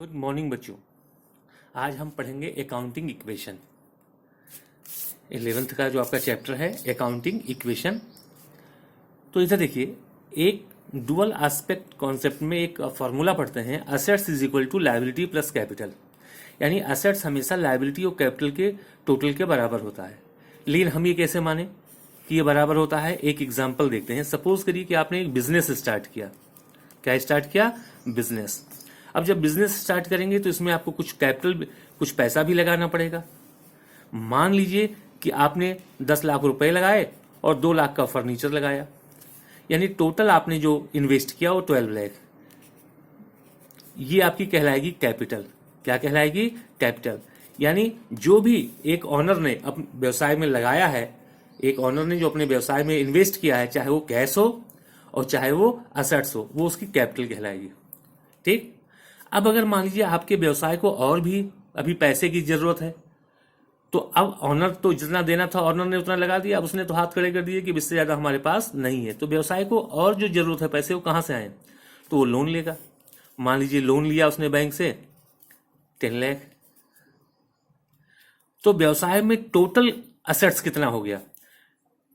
Good morning बच्चों। आज हम पढ़ेंगे अकाउंटिंग इक्वेशन। 11th का जो आपका चैप्टर है अकाउंटिंग इक्वेशन। तो इधर देखिए, एक डुअल एस्पेक्ट कॉन्सेप्ट में एक फॉर्मूला पढ़ते हैं, assets is equal to liability plus capital. यानी असेट्स हमेशा लायबिलिटी और कैपिटल के टोटल के बराबर होता है। लेकिन हम ये कैसे माने कि ये बराबर होता है? एक एग्जाम्पल देखते हैं। सपोज करिए कि आपने एक बिजनेस स्टार्ट किया। क्या स्टार्ट किया? बिजनेस। अब जब बिजनेस स्टार्ट करेंगे तो इसमें आपको कुछ कैपिटल, कुछ पैसा भी लगाना पड़ेगा। मान लीजिए कि आपने 10 लाख रुपए लगाए और 2 लाख का फर्नीचर लगाया, यानी टोटल आपने जो इन्वेस्ट किया वो 12 लाख। ये आपकी कहलाएगी कैपिटल। क्या कहलाएगी? कैपिटल। यानी जो भी एक ऑनर ने अपने व्यवसाय में लगाया है, एक ऑनर ने जो अपने व्यवसाय में इन्वेस्ट किया है, चाहे वो कैश हो और चाहे वो असेट्स हो, वो उसकी कैपिटल कहलाएगी। ठीक। अब अगर मान लीजिए आपके व्यवसाय को और भी अभी पैसे की जरूरत है, तो अब ऑनर तो जितना देना था ऑनर ने उतना लगा दिया। अब उसने तो हाथ खड़े कर दिए कि इससे ज्यादा हमारे पास नहीं है। तो व्यवसाय को और जो जरूरत है पैसे, वो कहां से आए? तो वो लोन लेगा। मान लीजिए लोन लिया उसने बैंक से 10 लाख। तो व्यवसाय में टोटल असेट्स कितना हो गया?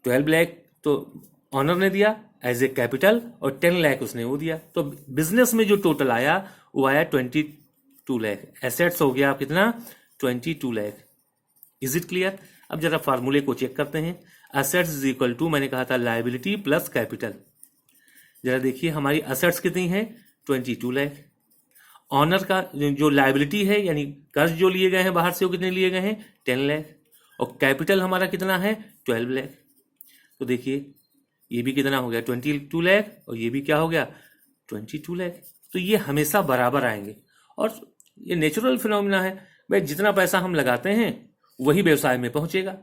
12 लाख तो ऑनर ने दिया एज ए कैपिटल और 10 लाख उसने वो दिया। तो बिजनेस में जो टोटल आया वो आया 22 लाख। एसेट्स हो गया कितना? 22 लाख। Is it clear? अब जरा फार्मूले को चेक करते हैं। असेट्स इज इक्वल टू, मैंने कहा था, लायबिलिटी प्लस कैपिटल। जरा देखिए हमारी असेट्स कितनी है? 22 लाख। ऑनर का जो लायबिलिटी है, यानी कर्ज जो लिए गए हैं बाहर से, वो कितने लिए गए हैं? 10 लाख। और कैपिटल हमारा कितना है? 12 लाख। तो देखिए ये भी कितना हो गया? 22 लाख। और ये भी क्या हो गया? 22 लाख। तो ये हमेशा बराबर आएंगे और ये नेचुरल फिनोमिना है। भाई जितना पैसा हम लगाते हैं वही व्यवसाय में पहुंचेगा।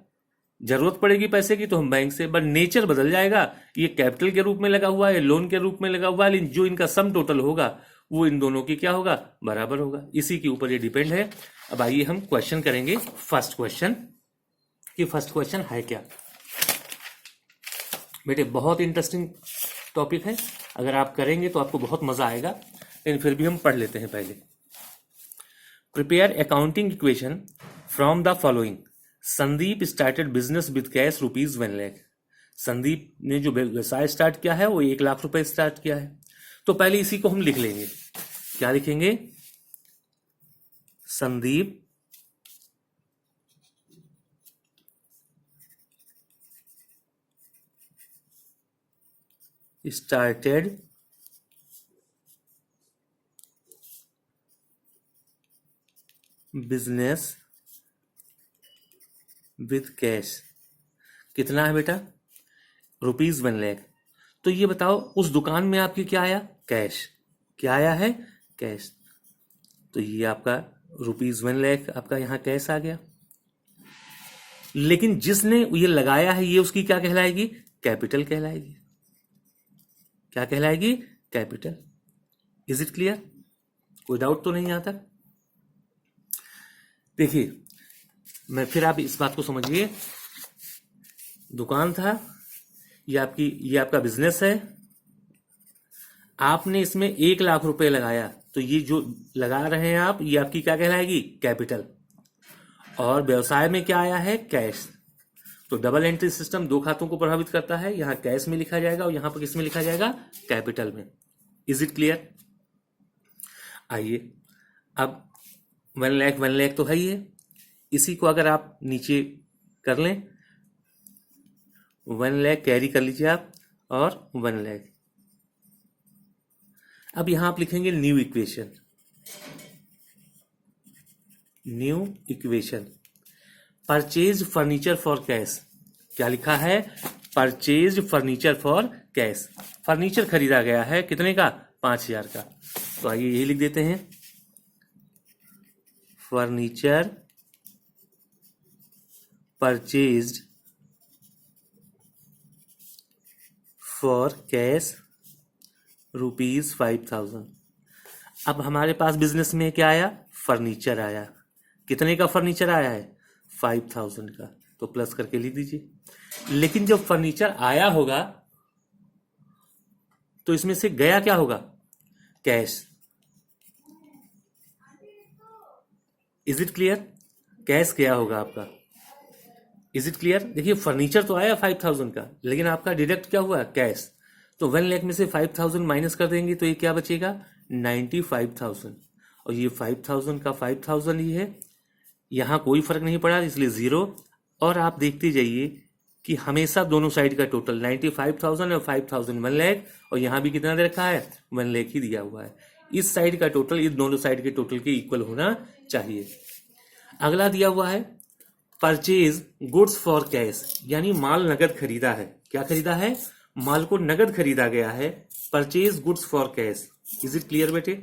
जरूरत पड़ेगी पैसे की तो हम बैंक से, बट नेचर बदल जाएगा। ये कैपिटल के रूप में लगा हुआ है, लोन के रूप में लगा हुआ है, लेकिन जो इनका सम टोटल होगा वो इन दोनों की क्या होगा? बराबर होगा। इसी के ऊपर ये डिपेंड है। अब आइए हम क्वेश्चन करेंगे। फर्स्ट क्वेश्चन, कि फर्स्ट क्वेश्चन है क्या। बेटे बहुत इंटरेस्टिंग टॉपिक है, अगर आप करेंगे तो आपको बहुत मजा आएगा, लेकिन फिर भी हम पढ़ लेते हैं पहले। Prepare accounting equation from the following. Sandeep started business with cash ₹1 lakh. Sandeep ने जो व्यवसाय स्टार्ट किया है वो 1 लाख रुपए स्टार्ट किया है। तो पहले इसी को हम लिख लेंगे। क्या लिखेंगे? Sandeep started business with cash. कितना है बेटा? ₹1 लाख। तो ये बताओ उस दुकान में आपकी क्या आया? कैश। क्या आया है? कैश। तो ये आपका ₹1 लाख आपका यहाँ कैश आ गया। लेकिन जिसने ये लगाया है ये उसकी क्या कहलाएगी? कैपिटल कहलाएगी। क्या कहलाएगी? कैपिटल। Is it clear? कोई डाउट तो नहीं यहां तक? देखिए मैं फिर, आप इस बात को समझिए। दुकान था, ये आपका बिजनेस है। आपने इसमें 1 लाख रुपए लगाया, तो ये जो लगा रहे हैं आप, ये आपकी क्या कहलाएगी? कैपिटल। और व्यवसाय में क्या आया है? कैश। तो डबल एंट्री सिस्टम दो खातों को प्रभावित करता है। यहां कैश में लिखा जाएगा और यहां पर किस में लिखा जाएगा? कैपिटल में। Is it clear? आइए अब 1 लाख तो है ही है। इसी को अगर आप नीचे कर लें, 1 लाख कैरी कर लीजिए आप, और 1 लाख। अब यहां आप लिखेंगे new equation. New equation, purchase furniture for cash. क्या लिखा है? Purchase furniture for cash. Furniture खरीदा गया है कितने का? 5,000 का। तो आइए यही लिख देते हैं, फर्नीचर परचेज्ड फॉर कैश ₹5,000। अब हमारे पास बिजनेस में क्या आया? फर्नीचर आया। कितने का फर्नीचर आया है? 5,000 का। तो प्लस करके लिख दीजिए। लेकिन जब फर्नीचर आया होगा तो इसमें से गया क्या होगा? Cash. Is it clear? Cash क्या होगा आपका? Is it clear? देखिए फर्नीचर तो आया 5,000 का, लेकिन आपका डिडक्ट क्या हुआ? कैश। तो 1 लाख में से 5,000 माइनस कर देंगे तो ये क्या बचेगा? 95,000। और ये 5,000 का 5,000 ही है, यहाँ कोई फर्क नहीं पड़ा इसलिए जीरो। और आप देखते जाइए कि हमेशा दोनों साइड का टोटल 95,000 और 5,000 1 लाख, और यहाँ भी कितना दे रखा है? 1 लाख ही दिया हुआ है। इस साइड का टोटल इस दोनों साइड के टोटल के इक्वल होना चाहिए। अगला दिया हुआ है परचेज गुड्स फॉर कैश, यानी माल नगद खरीदा है। क्या खरीदा है? माल को नगद खरीदा गया है। Purchase goods for cash. Is it clear बेटे?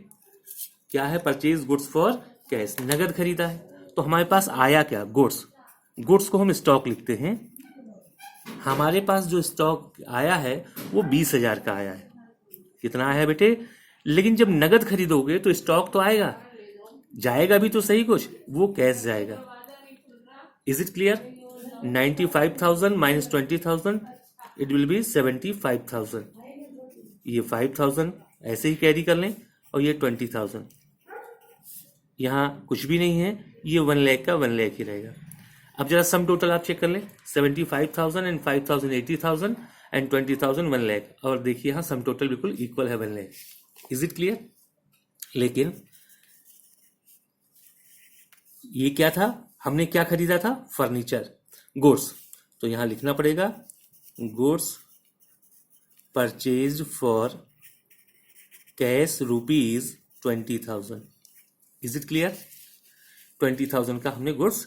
क्या है? परचेज गुड्स फॉर कैश, नगद खरीदा है। तो हमारे पास आया क्या? गुड्स। गुड्स को हम स्टॉक लिखते हैं। हमारे पास जो स्टॉक आया है वो 20,000 का आया है। कितना आया है बेटे? लेकिन जब नगद खरीदोगे तो स्टॉक तो आएगा, जाएगा भी तो सही कुछ, वो कैश जाएगा। Is it clear? 95,000 minus 20,000 it will be 75,000। ये 5,000 ऐसे ही कैरी कर लें और ये 20,000, यहाँ कुछ भी नहीं है, ये 1 लाख का 1 लाख ही रहेगा। अब जरा सम टोटल आप चेक कर लें, 75,000 एंड 5,000 80,000 एंड 20,000 1 लाख, और देखिए यहाँ सम टोटल बिल्कुल इक्वल है 1 लाख। Is it clear? लेकिन ये क्या था? हमने क्या खरीदा था? Furniture, goods. तो यहां लिखना पड़ेगा goods purchase for cash ₹20,000। Is it clear? 20,000 का हमने गुड्स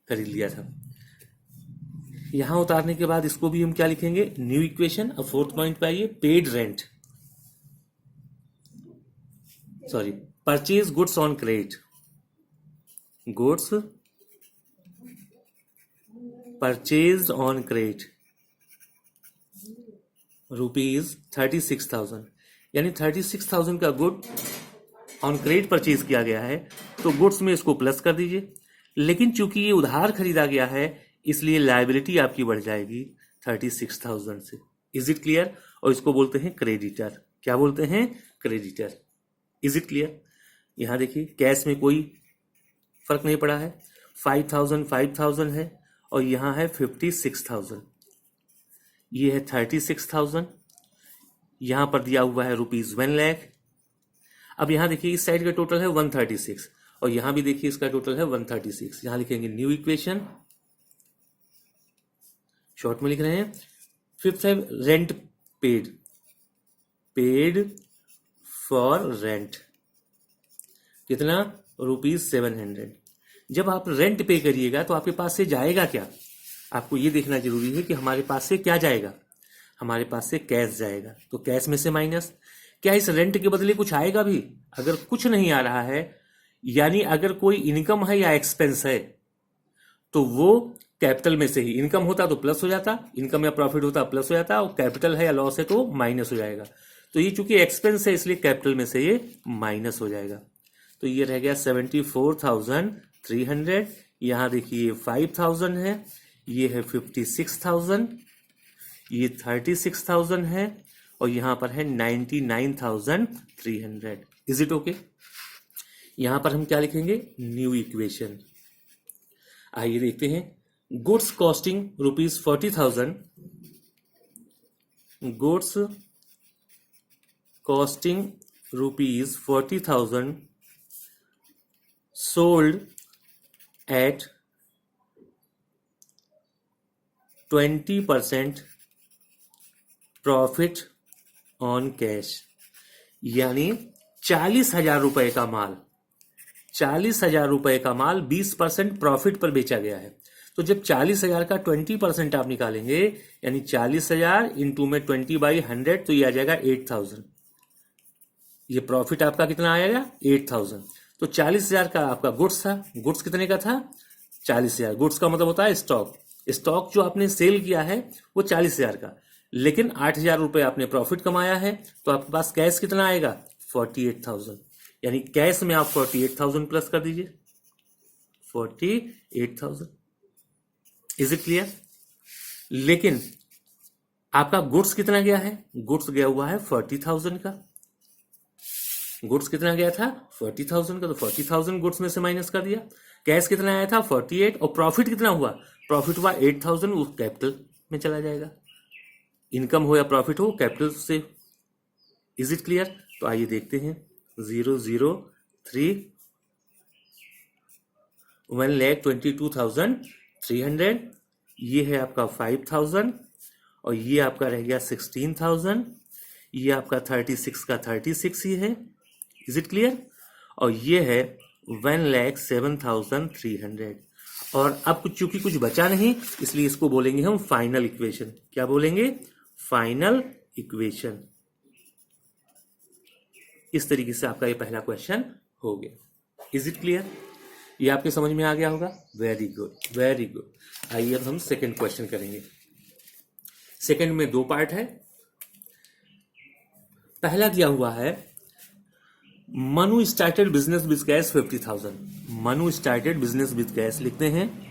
खरीद लिया था। यहां उतारने के बाद इसको भी हम क्या लिखेंगे? New equation. अब फोर्थ पॉइंट पे आइए, paid rent, sorry, purchase goods on credit. Goods purchase on credit ₹36,000, यानी 36,000 का गुड ऑन क्रेडिट परचेज किया गया है, तो गुड्स में इसको प्लस कर दीजिए। लेकिन चूंकि ये उधार खरीदा गया है इसलिए लायबिलिटी आपकी बढ़ जाएगी 36,000 से। Is it clear? और इसको बोलते हैं क्रेडिटर। क्या बोलते हैं? क्रेडिटर। Is it clear? यहां देखिए कैश में कोई फर्क नहीं पड़ा है, 5,000 है, और यहां है 56,000, ये है 36,000, यहां पर दिया हुआ है ₹1 लाख। अब यहां देखिए इस साइड का टोटल है 136, और यहां भी देखिए इसका टोटल है 136। यहां लिखेंगे न्यू इक्वेशन, शॉर्ट में लिख रहे हैं। फिफ्थ है rent paid, paid for rent, कितना? ₹700। जब आप रेंट पे करिएगा तो आपके पास से जाएगा क्या? आपको ये देखना जरूरी है कि हमारे पास से क्या जाएगा। हमारे पास से कैश जाएगा, तो कैश में से माइनस। क्या इस रेंट के बदले कुछ आएगा भी? अगर कुछ नहीं आ रहा है, यानी अगर कोई इनकम है या एक्सपेंस है, तो वो कैपिटल में से ही, इनकम होता तो प्लस हो जाता, इनकम या प्रॉफिट होता प्लस हो जाता, और कैपिटल है या लॉस है तो माइनस हो जाएगा। तो ये चूंकि एक्सपेंस है इसलिए कैपिटल में से ये माइनस हो जाएगा। तो ये रह गया 74,300। यहां देखिए 5,000 है, ये है 56,000, ये 36,000 है, और यहां पर है 99,300। Is it okay? यहां पर हम क्या लिखेंगे? New equation. आइए देखते हैं। Goods costing ₹40,000, goods costing ₹40,000 sold at 20% profit on cash, यानी 40,000 रुपए का माल, 40,000 रुपए का माल 20% प्रॉफिट पर बेचा गया है। तो जब 40,000 का 20% आप निकालेंगे, यानी 40,000 इंटू में 20/100, तो ये आ जाएगा 8,000। ये प्रॉफिट आपका कितना आएगा? 8,000। तो 40,000 का आपका गुड्स था। गुड्स कितने का था? 40,000। गुड्स का मतलब होता है स्टॉक। स्टॉक जो आपने सेल किया है वो 40,000 का, लेकिन 8,000 रुपए आपने प्रॉफिट कमाया है, तो आपके पास कैश कितना आएगा? 48,000। यानी कैश में आप 48,000 प्लस कर दीजिए, 48,000। Is it clear? लेकिन आपका गुड्स कितना गया है? गुड्स गया हुआ है 40,000 का। गुड्स कितना गया था 40,000 का, तो 40,000 गुड्स में से माइनस कर दिया। कैश कितना आया था 48, और प्रॉफिट कितना हुआ, प्रॉफिट हुआ 8,000, वो कैपिटल में चला जाएगा। इनकम हो या प्रॉफिट हो कैपिटल से। Is it clear? तो आइए देखते हैं 003 1,22,300, ये है आपका 5,000, और ये आपका रह गया 16,000, ये आपका 36 का 36 ही है। Is it clear? और ये है 1,07,300। और अब चूंकि कुछ बचा नहीं, इसलिए इसको बोलेंगे हम फाइनल इक्वेशन। क्या बोलेंगे? Final equation. इस तरीके से आपका ये पहला क्वेश्चन हो गया। Is it clear? ये आपके समझ में आ गया होगा। Very good, very good. आइए अब हम सेकंड क्वेश्चन करेंगे। सेकंड में 2 पार्ट है। पहला दिया हुआ है Manu started business with cash 50,000। Manu started business with cash लिखते हैं।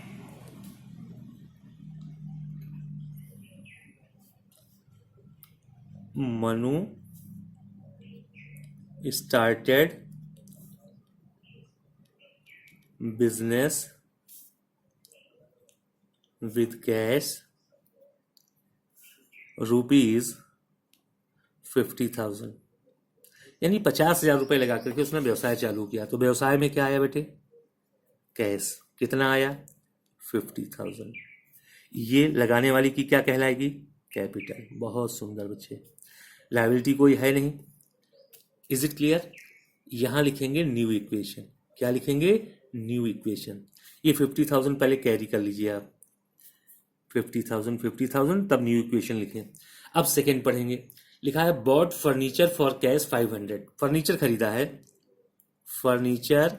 Manu started business with cash ₹50,000, यानी 50,000 रुपए लगा करके उसने व्यवसाय चालू किया। तो व्यवसाय में क्या आया बेटे? कैश। कितना आया? 50,000। ये लगाने वाली की क्या कहलाएगी? कैपिटल। बहुत सुंदर बच्चे। लायबिलिटी कोई है नहीं। Is it clear? यहां लिखेंगे न्यू इक्वेशन। क्या लिखेंगे? New equation. ये 50,000 पहले कैरी कर लीजिए आप। 50,000 तब न्यू इक्वेशन लिखें। अब सेकेंड पढ़ेंगे। लिखा है bought furniture for cash 500। Furniture खरीदा है। Furniture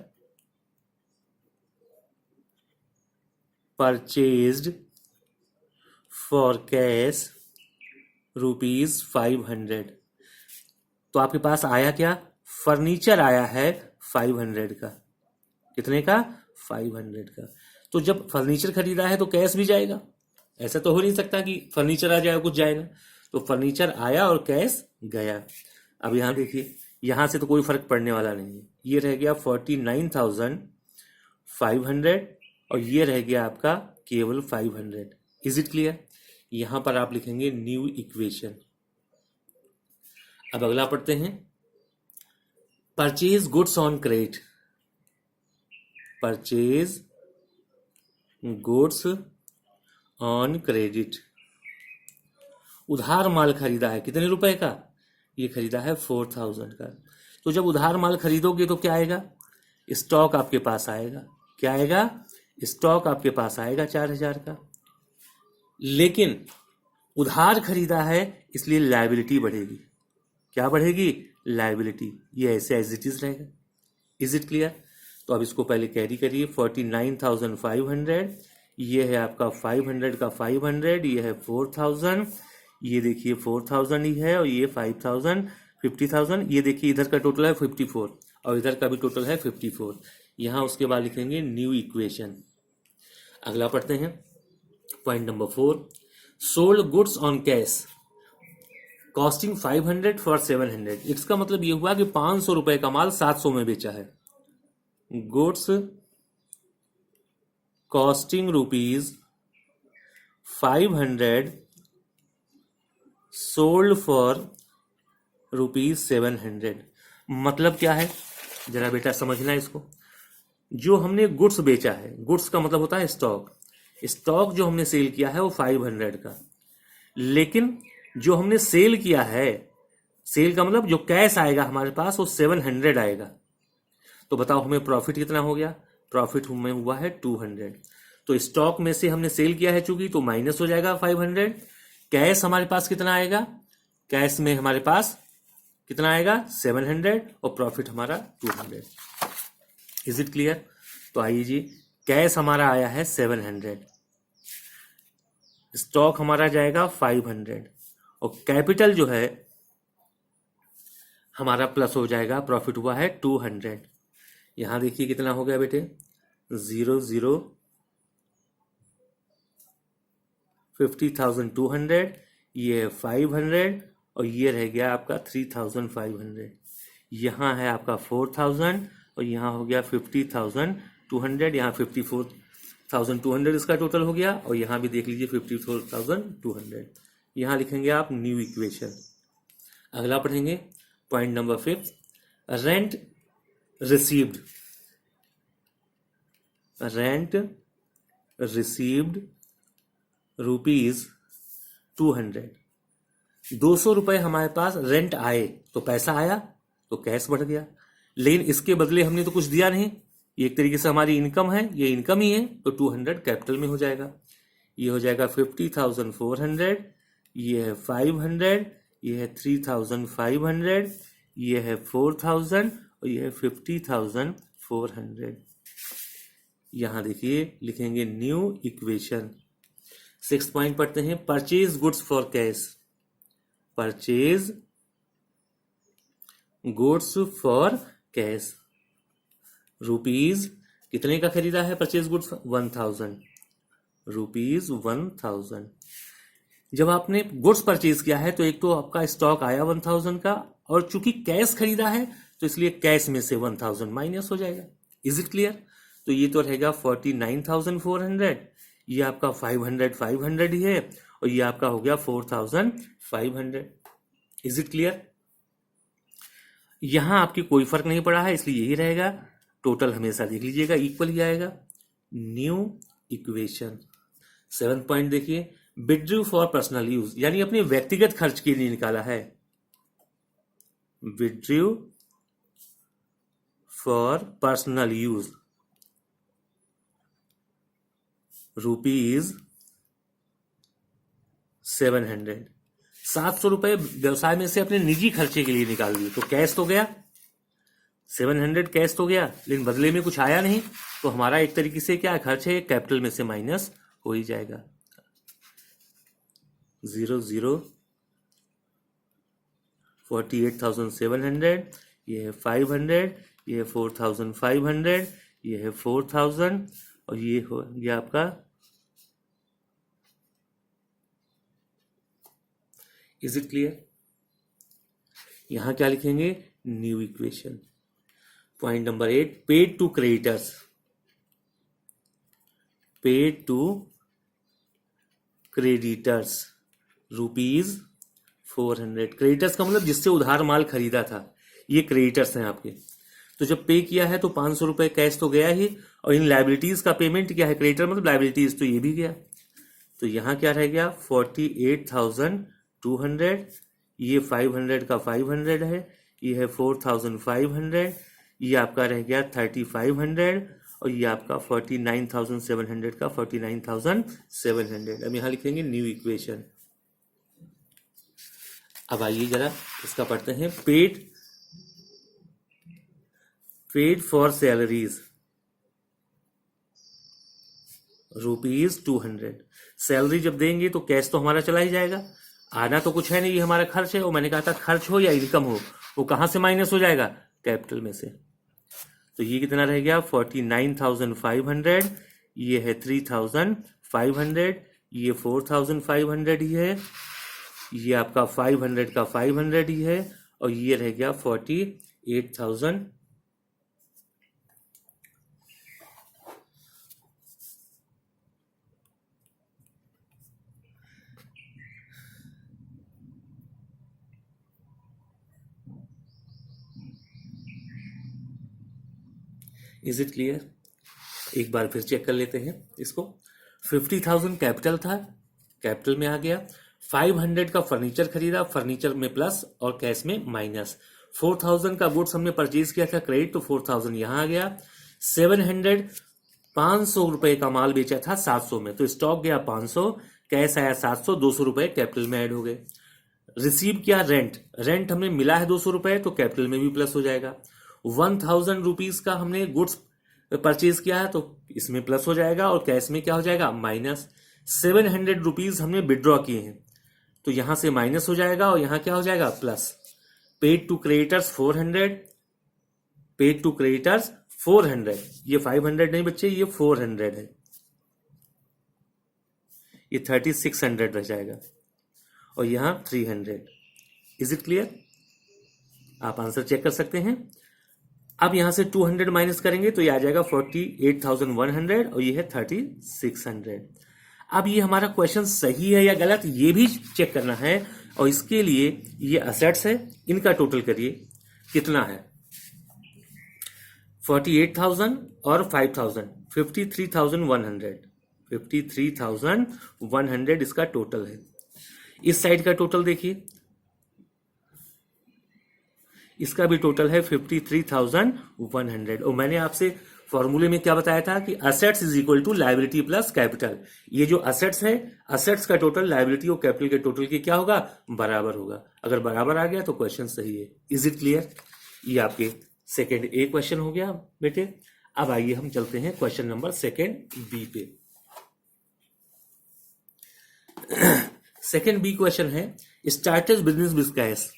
purchased for cash ₹500। तो आपके पास आया क्या? फर्नीचर आया है 500 का। कितने का? 500 का। तो जब फर्नीचर खरीदा है तो कैश भी जाएगा। ऐसा तो हो नहीं सकता कि फर्नीचर आ जाए कुछ जाएगा। तो फर्नीचर आया और कैश गया। अब यहां देखिए, यहां से तो कोई फर्क पड़ने वाला नहीं है। ये रह गया 49,500, और ये रह गया आपका केवल 500। Is it clear? यहां पर आप लिखेंगे न्यू इक्वेशन। अब अगला पढ़ते हैं। Purchase goods on credit. Purchase goods on credit. उधार माल खरीदा है। कितने रुपए का? ये खरीदा है 4,000 का। तो जब उधार माल खरीदोगे तो क्या आएगा? स्टॉक आपके पास आएगा। क्या आएगा? स्टॉक आपके पास आएगा 4,000 का। लेकिन उधार खरीदा है इसलिए लायबिलिटी बढ़ेगी। क्या बढ़ेगी? लायबिलिटी। ये ऐसे एज इट इज रहेगा। Is it clear? तो अब इसको पहले कैरी करिए। 49,500, ये है आपका 500 का 500, ये है 4,000, ये देखिए 4,000 ही है, और ये 5,000 50,000। ये देखिए इधर का टोटल है 54, और इधर का भी टोटल है 54। यहां उसके बाद लिखेंगे न्यू इक्वेशन। अगला पढ़ते हैं point number 4। Sold goods on cash costing 500 for 700। इसका मतलब ये हुआ कि 500 रुपए का माल 700 में बेचा है। Goods costing ₹500 sold for ₹700। मतलब क्या है? जरा बेटा समझना इसको। जो हमने गुड्स बेचा है, गुड्स का मतलब होता है स्टॉक। स्टॉक जो हमने सेल किया है वो 500 का, लेकिन जो हमने सेल किया है, सेल का मतलब जो कैश आएगा हमारे पास वो 700 आएगा। तो बताओ हमें प्रॉफिट कितना हो गया? प्रॉफिट हमें हुआ है 200। तो स्टॉक में से हमने सेल किया है चूंकि, तो माइनस हो जाएगा 500। कैश हमारे पास कितना आएगा? कैश में हमारे पास कितना आएगा? 700, और प्रॉफिट हमारा 200। Is it clear? तो आइए जी, कैश हमारा आया है 700, स्टॉक हमारा जाएगा 500, और कैपिटल जो है हमारा प्लस हो जाएगा। प्रॉफिट हुआ है 200। यहां देखिए कितना हो गया बेटे? 50,200, ये है 500, और ये रह गया आपका 3,500। यहाँ है आपका 4000 और यहाँ हो गया 50,200, यहाँ 54,200 इसका टोटल हो गया, और यहाँ भी देख लीजिए 54,200। यहाँ लिखेंगे आप न्यू इक्वेशन। अगला पढ़ेंगे point number 5, rent received. Rent received ₹200। 200 रुपये हमारे पास रेंट आए तो पैसा आया तो कैश बढ़ गया, लेकिन इसके बदले हमने तो कुछ दिया नहीं। ये एक तरीके से हमारी इनकम है, ये इनकम ही है, तो 200 कैपिटल में हो जाएगा। ये हो जाएगा 50,400, ये है 500, ये है 3,500, ये है 4,000 और ये है 50,400। यहाँ देखिए लिखेंगे न्यू इक्वेशन। 6 पॉइंट पढ़ते हैं, purchase goods for cash. Purchase goods for cash, rupees कितने का खरीदा है परचेज गुड्स? 1000 रुपीज 1000। जब आपने गुड्स परचेज किया है तो एक तो आपका स्टॉक आया 1000 का, और चूंकि कैश खरीदा है तो इसलिए कैश में से 1000 माइनस हो जाएगा। Is it clear? तो ये तो रहेगा 49,400, ये आपका 500 ही है, और ये आपका हो गया 4,500। Is it clear? यहां आपकी कोई फर्क नहीं पड़ा है, इसलिए यही रहेगा। टोटल हमेशा देख लीजिएगा इक्वल ही आएगा। New equation. 7 पॉइंट देखिए, विथड्रू फॉर पर्सनल यूज, यानी अपने व्यक्तिगत खर्च के लिए निकाला है। Withdrew for personal use ₹700। 700 रुपए व्यवसाय में से अपने निजी खर्चे के लिए निकाल दिए, तो कैश तो गया, 700 कैश तो गया, लेकिन बदले में कुछ आया नहीं, तो हमारा एक तरीके से क्या खर्च है, कैपिटल में से माइनस हो ही जाएगा। 0 48,700, ये है 500, ये है 4,500, ये है 4,000 और ये हो गया आपका। Is it clear? यहां क्या लिखेंगे? New equation. Point number 8, paid to creditors. Paid to creditors ₹400। Creditors का मतलब जिससे उधार माल खरीदा था, ये क्रेडिटर्स हैं आपके। तो जब पे किया है तो 500 रुपए कैश तो गया ही, और इन लाइबिलिटीज का पेमेंट क्या है, क्रेडिटर मतलब लाइबिलिटीज, तो ये भी गया। तो यहां क्या रह गया? 48,200, ये 500 का 500 है, ये है 4,500, ये आपका रह गया 3,500, और ये आपका 49,700 का 49,700। अब यहां लिखेंगे न्यू इक्वेशन। अब आइए जरा इसका पढ़ते हैं। Paid for salaries ₹200। सैलरी जब देंगे तो कैश तो हमारा चला ही जाएगा, आना तो कुछ है नहीं, ये हमारा खर्च है। और मैंने कहा था खर्च हो या इनकम हो, वो कहां से माइनस हो जाएगा? कैपिटल में से। तो ये कितना रह गया? 49,500, ये है 3,500, ये 4,500 ही है, ये आपका 500 का 500 ही है, और ये रह गया 48,000। Is it clear? एक बार फिर चेक कर लेते हैं इसको। 50,000 कैपिटल था, कैपिटल में आ गया। 500 का फर्नीचर खरीदा, फर्नीचर में प्लस और कैश में माइनस। 4,000 का गुड्स हमने परचेज किया था क्रेडिट, तो 4,000 यहां आ गया। 700 500 रुपए का माल बेचा था 700 में, तो स्टॉक गया 500, कैश आया 700, 200 रुपए कैपिटल में ऐड हो गए। रिसीव किया रेंट, रेंट हमें मिला है 200 रुपए, तो कैपिटल में भी प्लस हो जाएगा। 1,000 रुपीज का हमने गुड्स परचेज किया है, तो इसमें प्लस हो जाएगा, और कैश में क्या हो जाएगा? माइनस। 700 रुपीज हमने विड्रॉ किए हैं, तो यहां से माइनस हो जाएगा, और यहां क्या हो जाएगा? Plus. Paid to creditors 400, paid to creditors 400, ये 500 नहीं बच्चे, ये 400 है, ये 3600 रह जाएगा, और यहां 300। Is it clear? आप आंसर चेक कर सकते हैं। अब यहां से 200 माइनस करेंगे तो ये आ जाएगा 48,100 और ये है 3600। अब ये हमारा क्वेश्चन सही है या गलत ये भी चेक करना है, और इसके लिए ये असेट्स है, इनका टोटल करिए कितना है। 48,000 और 5,000, 53,100, 53,100 इसका टोटल है। इस साइड का टोटल देखिए, इसका भी टोटल है 53,100। और मैंने आपसे फॉर्मूले में क्या बताया था कि assets is equal to liability plus capital. ये जो असेट्स है, असेट्स का टोटल लायबिलिटी और कैपिटल के टोटल के क्या होगा, बराबर होगा। अगर बराबर आ गया तो क्वेश्चन सही है। Is it clear? ये आपके सेकेंड ए क्वेश्चन हो गया बेटे। अब आइए हम चलते हैं क्वेश्चन नंबर सेकेंड बी पे। सेकेंड बी क्वेश्चन है started business with cash.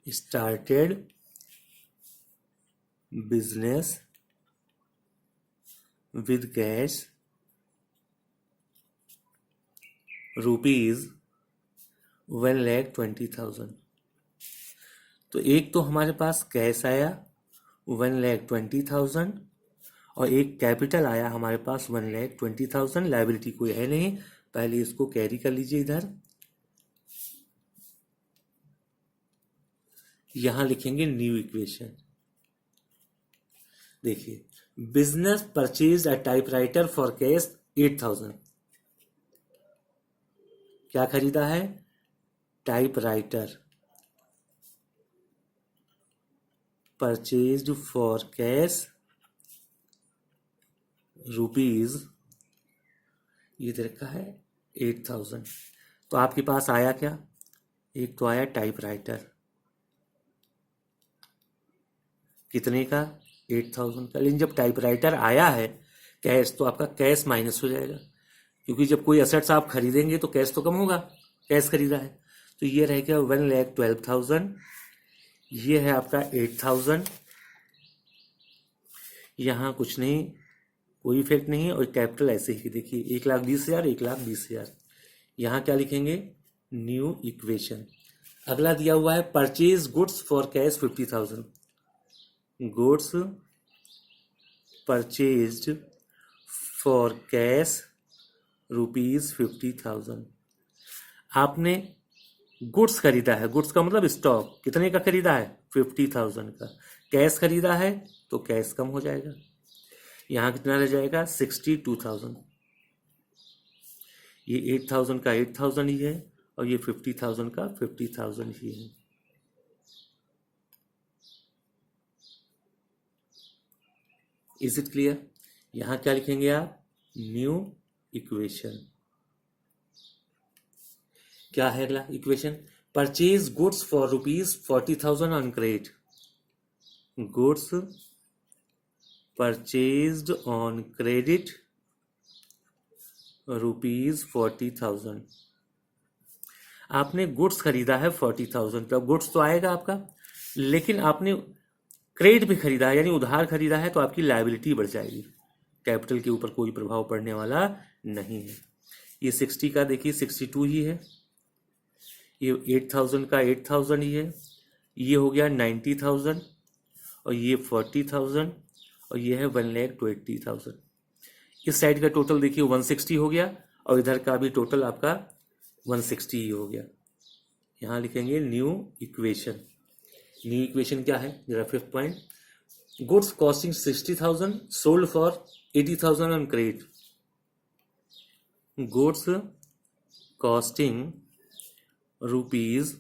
started business with cash rupees 1,20,000। तो एक तो हमारे पास कैश आया 1,20,000 और एक कैपिटल आया हमारे पास 1,20,000। लायबिलिटी कोई है नहीं, पहले इसको कैरी कर लीजिए इधर। यहां लिखेंगे न्यू इक्वेशन। देखिए, business purchase a typewriter for cash 8,000। क्या खरीदा है? Typewriter. Purchased for cash rupees, ये दे रखा है 8,000। तो आपके पास आया क्या? एक तो आया टाइपराइटर, कितने का? 8,000 का। लेकिन जब टाइपराइटर आया है कैश, तो आपका कैश माइनस हो जाएगा, क्योंकि जब कोई असेट्स आप खरीदेंगे तो कैश तो कम होगा, कैश खरीदा है। तो ये रह गया 1,12,000। ये है आपका 8,000। यहाँ कुछ नहीं, कोई इफेक्ट नहीं है। और कैपिटल ऐसे ही देखिए 1,20,000, 1,20,000। यहाँ क्या लिखेंगे? New equation. अगला दिया हुआ है purchase goods for cash 50,000। Goods purchased for cash rupees 50,000। आपने गुड्स खरीदा है, गुड्स का मतलब स्टॉक, कितने का खरीदा है? 50,000 का। कैश खरीदा है तो कैश कम हो जाएगा, यहां कितना रह जाएगा? 62,000। ये 8,000 का 8,000 ही है और ये 50,000 का 50,000 ही है। Is it clear? यहां क्या लिखेंगे आप? New equation. क्या है अगला equation? Purchase goods for rupees 40,000 on credit. Goods purchased on credit rupees 40,000। आपने गुड्स खरीदा है 40,000 का। गुड्स तो आएगा आपका, लेकिन आपने क्रेडिट भी खरीदा है, यानी उधार खरीदा है, तो आपकी लायबिलिटी बढ़ जाएगी। कैपिटल के ऊपर कोई प्रभाव पड़ने वाला नहीं है। ये 60 का देखिए 62 ही है, ये 8,000 का 8,000 ही है, ये हो गया 90,000 और ये 40,000 और ये है 1,20,000। इस साइड का टोटल देखिए 160 हो गया और इधर का भी टोटल आपका 160 ही हो गया। यहाँ लिखेंगे न्यू इक्वेशन। न्यू इक्वेशन क्या है? जरा fifth point, goods costing 60,000 sold for 80,000 on credit. Goods costing rupees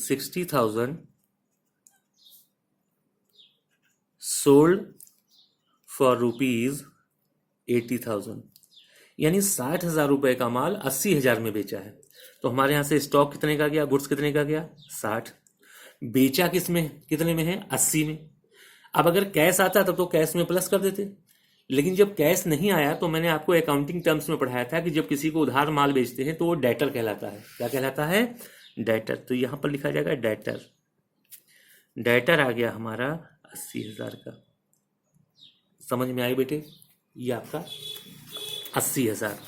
60,000 sold for rupees 80,000, यानी 60,000 रुपए का माल 80,000 में बेचा है। तो हमारे यहां से स्टॉक कितने का गया? गुड्स कितने का गया? 60। बेचा किस में, कितने में है? 80 में। अब अगर कैश आता तब तो कैश में प्लस कर देते, लेकिन जब कैश नहीं आया तो मैंने आपको अकाउंटिंग टर्म्स में पढ़ाया था कि जब किसी को उधार माल बेचते हैं तो वो डेटर कहलाता है। क्या कहलाता है? डेटर। तो यहां पर लिखा जाएगा डेटर। डेटर आ गया हमारा 80,000 का। समझ में आई बेटे? ये आपका 80,000।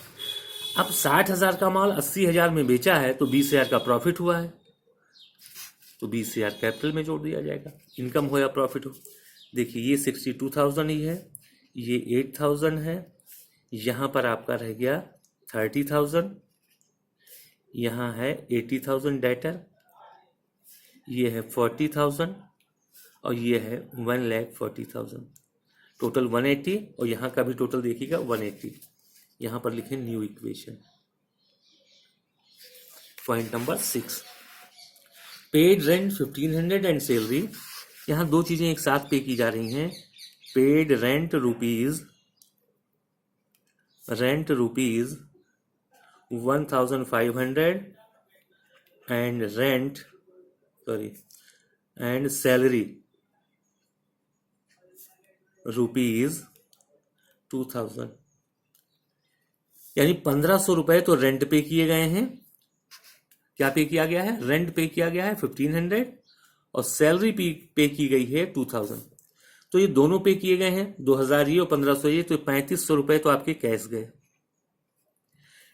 अब 60,000 का माल 80,000 में बेचा है तो 20,000 का प्रॉफिट हुआ है, तो 20,000 कैपिटल में जोड़ दिया जाएगा, इनकम हो या प्रॉफिट हो। देखिए ये 62,000 ही है, ये 8,000 है, यहाँ पर आपका रह गया 30,000, यहाँ है 80,000 डेटर, ये है 40,000 और ये है 1,40,000, टोटल 180, और यहाँ का भी टोटल देखिएगा 180। यहाँ पर लिखें new equation. Point number 6, paid rent 1500 and salary. यहाँ दो चीजें एक साथ पे की जा रही हैं, paid rent rupees 1,500 and salary rupees 2,000, यानी 1,500 रुपए तो रेंट पे किए गए हैं। क्या पे किया गया है? रेंट पे किया गया है 1,500 और सैलरी पे की गई है 2,000। तो ये दोनों पे किए गए हैं, 2,000 ये और 1,500 ये, तो 3,500 रुपए तो आपके कैश गए।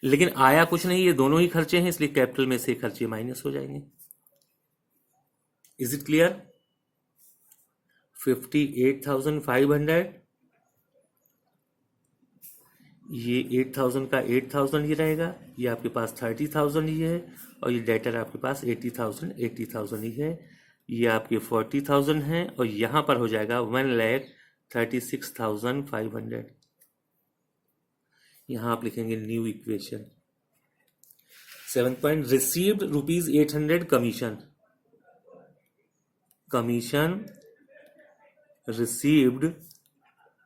लेकिन आया कुछ नहीं, ये दोनों ही खर्चे हैं, इसलिए कैपिटल में से खर्चे माइनस हो जाएंगे। Is it clear? 58,500, ये 8,000 का 8,000 ही रहेगा, ये आपके पास 30,000 ही है, और ये डेटर आपके पास 80,000 ही है, ये आपके 40,000 है, और यहाँ पर हो जाएगा 1,36,500। यहाँ आप लिखेंगे new equation. 7 point, received ₹800 commission received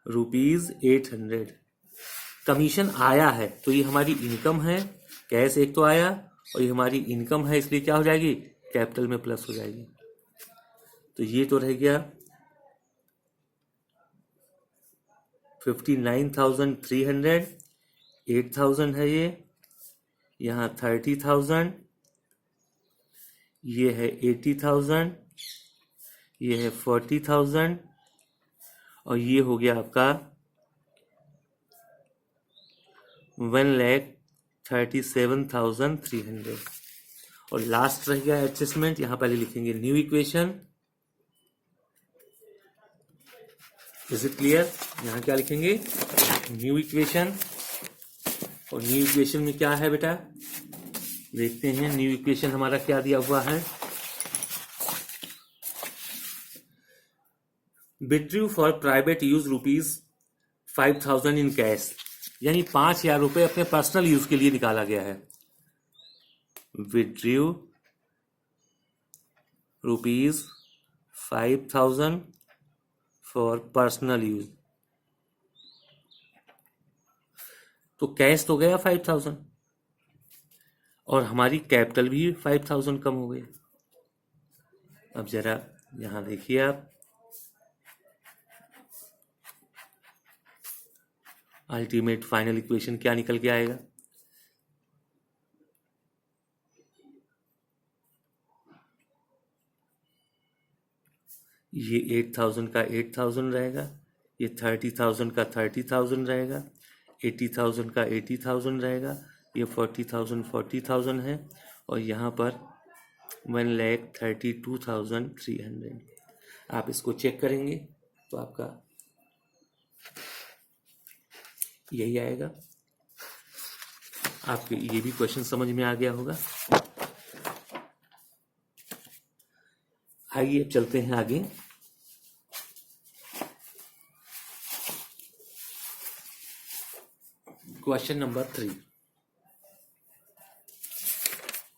₹800। Commission आया है तो ये हमारी इनकम है, कैश एक तो आया, और ये हमारी इनकम है, इसलिए क्या हो जाएगी? कैपिटल में प्लस हो जाएगी। तो ये तो रह गया 59,300, 8,000 है ये, यहाँ 30,000, ये है 80,000, ये है 40,000, और ये हो गया आपका 1,37,300। और लास्ट रह गया एडजस्टमेंट। यहाँ पहले लिखेंगे new equation. Is it clear? यहाँ क्या लिखेंगे? New equation. और न्यू इक्वेशन में क्या है बेटा? देखते हैं न्यू इक्वेशन हमारा क्या दिया हुआ है। Withdrew for private use ₹5,000 in cash, यानी 5,000 रुपए अपने पर्सनल यूज के लिए निकाला गया है। विड्रू ₹5,000 फॉर पर्सनल यूज, तो कैश तो गया 5,000 और हमारी कैपिटल भी 5,000 कम हो गई। अब जरा यहां देखिए आप, अल्टीमेट फाइनल इक्वेशन क्या निकल के आएगा? ये 8,000 का 8,000 रहेगा, ये 30,000 का 30,000 रहेगा, 80,000 का 80,000 रहेगा, ये 40,000 40,000 है, और यहाँ पर 1,32,300। आप इसको चेक करेंगे तो आपका यही आएगा। आपके ये भी क्वेश्चन समझ में आ गया होगा। आइए अब चलते हैं आगे। Question number 3।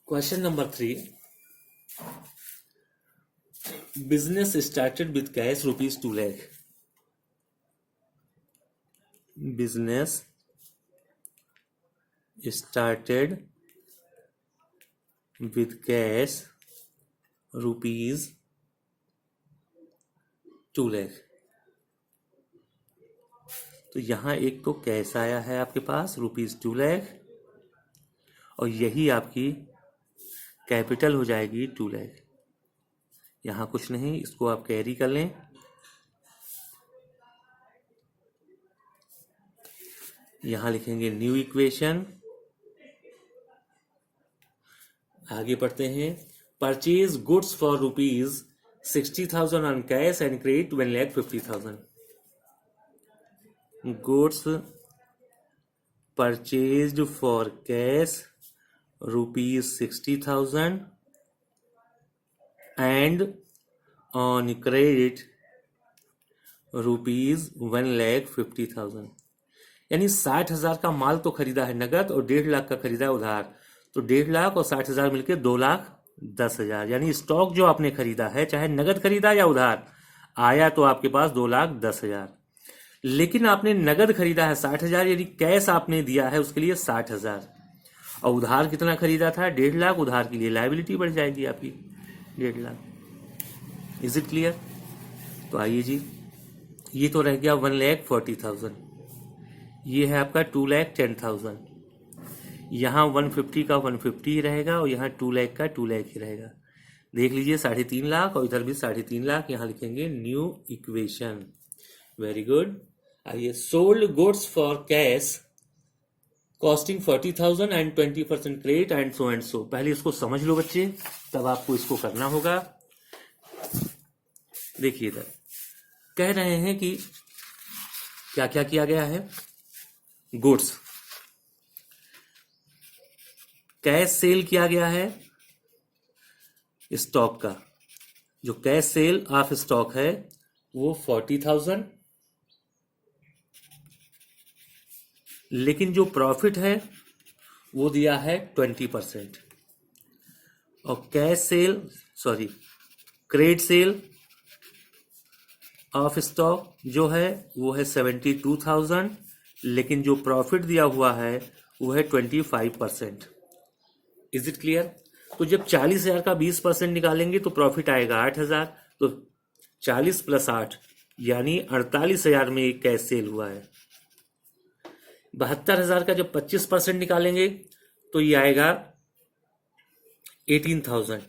Question number 3, business started with cash ₹2 lakh। Business started with cash ₹2 lakh। तो यहां एक तो कैश आया है आपके पास ₹2 lakh, और यही आपकी कैपिटल हो जाएगी 2 lakh। यहां कुछ नहीं, इसको आप कैरी कर लें। यहां लिखेंगे न्यू इक्वेशन। आगे पढ़ते हैं। Purchase goods for ₹60,000 on cash and credit 1,50,000। Goods purchased for cash ₹60,000 and on credit ₹1,50,000। यानी 60,000 का माल तो खरीदा है नगद और 1.5 लाख का खरीदा है उधार। तो 1.5 लाख और 60,000 मिलकर 2,10,000। यानी स्टॉक जो आपने खरीदा है, चाहे नगद खरीदा या उधार, आया तो आपके पास 2,10,000। लेकिन आपने नगद खरीदा है 60,000, यानी कैश आपने दिया है उसके लिए 60,000, और उधार कितना खरीदा था? 1.5 लाख। उधार के लिए लायबिलिटी बढ़ जाएगी आपकी 1.5 लाख। Is it clear? तो आइए जी, ये तो रह गया 1,40,000। ये है आपका 2,10,000। यहाँ 150 का 150 ही रहेगा और यहाँ 2 लाख का 2 लाख ही रहेगा। देख लीजिए 3.5 लाख और इधर भी 3.5 लाख। यहाँ लिखेंगे न्यू इक्वेशन। Very good. आइए, sold goods for cash costing 40,000 and 20% credit and so. पहले इसको समझ लो बच्चे, तब आपको इसको करना होगा। देखिए इधर कह रहे हैं कि क्या क्या किया गया है। गुड्स कैश सेल किया गया है स्टॉक का। जो कैश सेल ऑफ स्टॉक है वो 40,000, लेकिन जो प्रॉफिट है वो दिया है 20%। और क्रेडिट सेल ऑफ स्टॉक जो है वो है 72,000, लेकिन जो प्रॉफिट दिया हुआ है वो है 25%। Is it clear? तो जब 40,000 का 20% निकालेंगे तो प्रॉफिट आएगा 8,000। तो 40 + 8 यानी 48,000 में एक कैश सेल हुआ है। 72,000 का जब 25% निकालेंगे तो ये आएगा 18,000।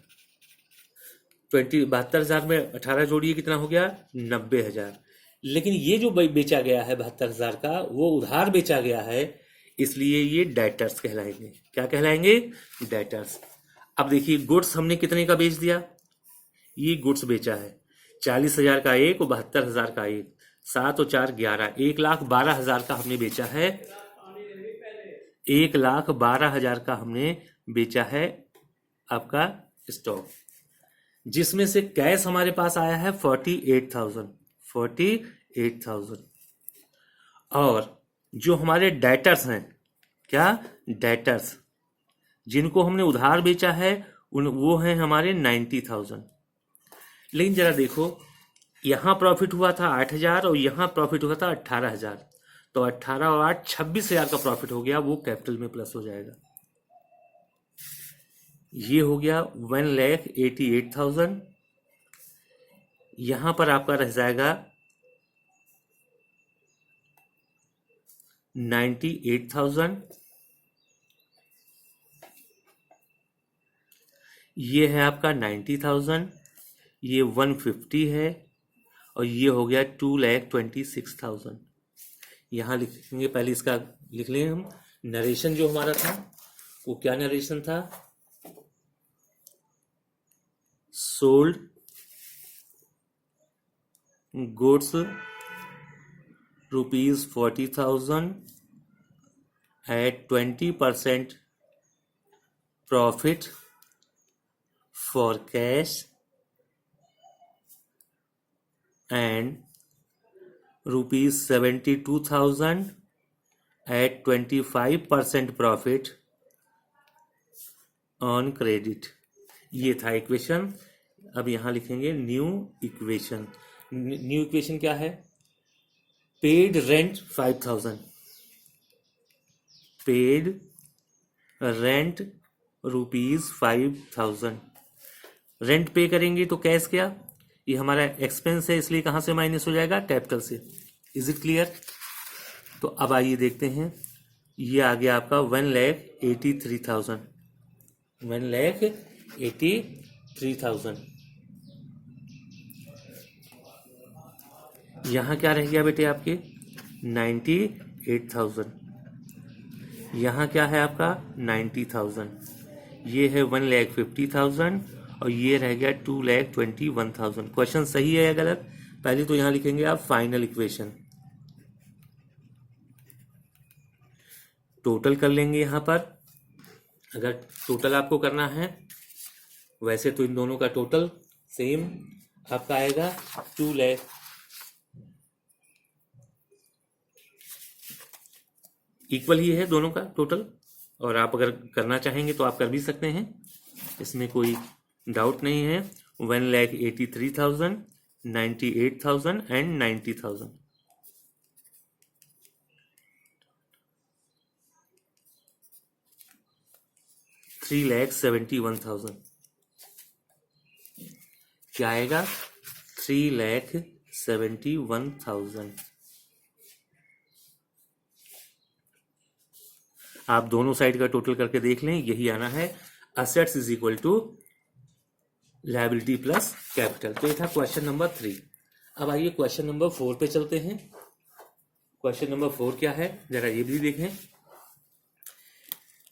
72,000 में 18 जोड़िए, कितना हो गया? 90,000। लेकिन ये जो बेचा गया है 72,000 का, वो उधार बेचा गया है, इसलिए ये डेटर्स कहलाएंगे। क्या कहलाएंगे? डेटर्स। अब देखिए, गुड्स हमने कितने का बेच दिया? ये गुड्स बेचा है 40,000 का एक और 72,000 का एक, 7 और 4 11, 1,12,000 का हमने बेचा है। 1,12,000 का हमने बेचा है आपका स्टॉक, जिसमें से कैश हमारे पास आया है 48,000। और जो हमारे डेटर्स हैं, क्या? डेटर्स जिनको हमने उधार बेचा है वो हैं हमारे 90,000। लेकिन जरा देखो, यहां प्रॉफिट हुआ था 8,000 और यहां प्रॉफिट हुआ था 18,000। तो 18 और 8 26,000 का प्रॉफिट हो गया, वो कैपिटल में प्लस हो जाएगा। ये हो गया 1,88,000। यहां पर आपका रह जाएगा 98,000। ये है आपका 90,000। ये 150 है और ये हो गया 2,26,000। यहां लिखेंगे, पहले इसका लिख लें हम। नरेशन जो हमारा था वो क्या नरेशन था? Sold goods ₹40,000 at 20% profit for cash and ₹72,000 at 25% profit on credit। ये था इक्वेशन। अब यहां लिखेंगे न्यू इक्वेशन। न्यू इक्वेशन क्या है? Paid rent 5,000। Paid rent ₹5,000। Rent पे करेंगे तो कैश क्या? ये हमारा एक्सपेंस है, इसलिए कहां से माइनस हो जाएगा? कैपिटल से। Is it clear? तो अब आइए देखते हैं। ये आ गया आपका 1,83,000। 1,83,000। यहां क्या रह गया बेटे आपके? 98,000। यहाँ क्या है आपका 90,000, ये है 1,50,000 और ये रह गया 2,21,000। क्वेश्चन सही है या गलत? पहले तो यहाँ लिखेंगे आप फाइनल इक्वेशन, टोटल कर लेंगे यहाँ पर। अगर टोटल आपको करना है, वैसे तो इन दोनों का टोटल सेम आपका आएगा 2 लाख, इक्वल ही है दोनों का टोटल। और आप अगर करना चाहेंगे तो आप कर भी सकते हैं, इसमें कोई डाउट नहीं है। 1,83,000, 98,000 एंड 90,000। 3,71,000 क्या आएगा? 3,71,000। आप दोनों साइड का टोटल करके देख लें, यही आना है। Assets is equal to liability plus capital. तो ये था क्वेश्चन नंबर 3। अब आइए क्वेश्चन नंबर 4 पे चलते हैं। क्वेश्चन नंबर 4 क्या है, जरा ये भी देखें।